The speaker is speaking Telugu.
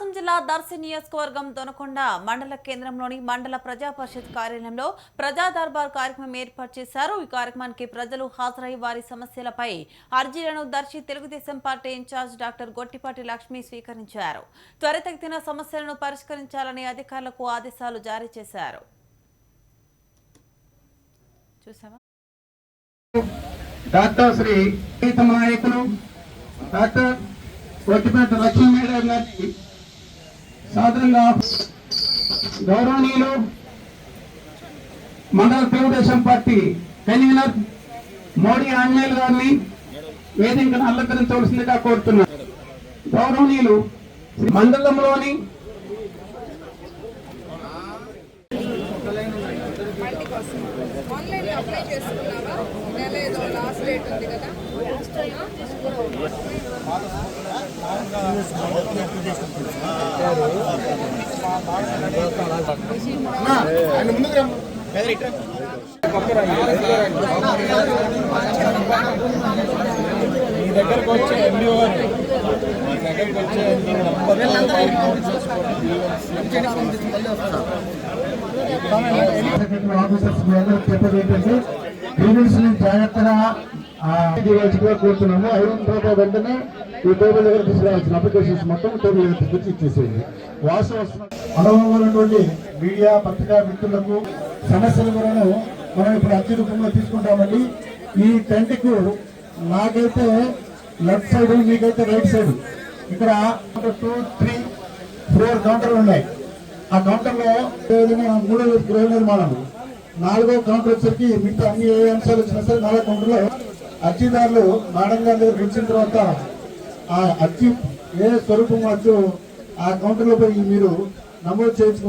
ప్రకాశం జిల్లా దర్శి నియోజకవర్గం దొనకొండ మండల కేంద్రంలోని మండల ప్రజా పరిషత్ కార్యాలయంలో ప్రజా దర్బార్ కార్యక్రమం ఏర్పాటు చేశారు। ఈ కార్యక్రమానికి ప్రజలు హాజరై వారి సమస్యలపై అర్జీలను Darsi Telugu Desam party in charge doctor Gottipati Lakshmi స్వీకరించారు। త్వరితగతిన సమస్యలను పరిష్కరించాలని అధికారులకు ఆదేశాలు జారీ చేశారు। చూసావా డాక్టర్ శ్రీ నాయకులు డాక్టర్ గొట్టిపాటి లక్ష్మీ మేడం గారికి సాధారణంగా గౌరవనీయులు మండల తెలుగుదేశం పార్టీ కన్వీనర్ మోడీ ఆంజనేయులు గారిని వేదికను అలంకరించవలసిందిగా కోరుతున్నారు। గౌరవనీయులు మండలంలోని ఆన్లైన్ అప్లై చేసుకున్నావా? నెల ఏదో లాస్ట్ డేట్ ఉంది కదా। మీ దగ్గరకు వచ్చే ఎండిఓ జాగ్రత్తగా కోరుతున్నాము। 500 రూపాయలు వెంటనే ఈ టేబుల్ దగ్గర తీసుకురావాల్సిన అప్లికేషన్స్ మొత్తం టేబుల్ దగ్గర తీసుకొచ్చి ఇచ్చేసేయండి। అనుభవం మీడియా పత్రికా మిత్రులకు సమస్యలు కూడా మనం ఇప్పుడు అర్జీ రూపంలో తీసుకుంటామండి। ఈ టెంట్కు నాకైతే లెఫ్ట్ సైడ్, మీకైతే రైట్ సైడ్ ఇక్కడ 2, 3, 4 కౌంటర్లు ఉన్నాయి। ఆ కౌంటర్లో 3వ గృహ నిర్మాణం, 4వ కౌంటర్ వచ్చరికి మిగతా అన్ని ఏ అంశాలు వచ్చినా సరే 4వ కౌంటర్లో అర్జీదారులు మేడం గారి దగ్గర వచ్చిన తర్వాత ఆ అర్జీ ఏ స్వరూపం వచ్చు ఆ కౌంటర్లో పోయి మీరు నమోదు చేయించుకో।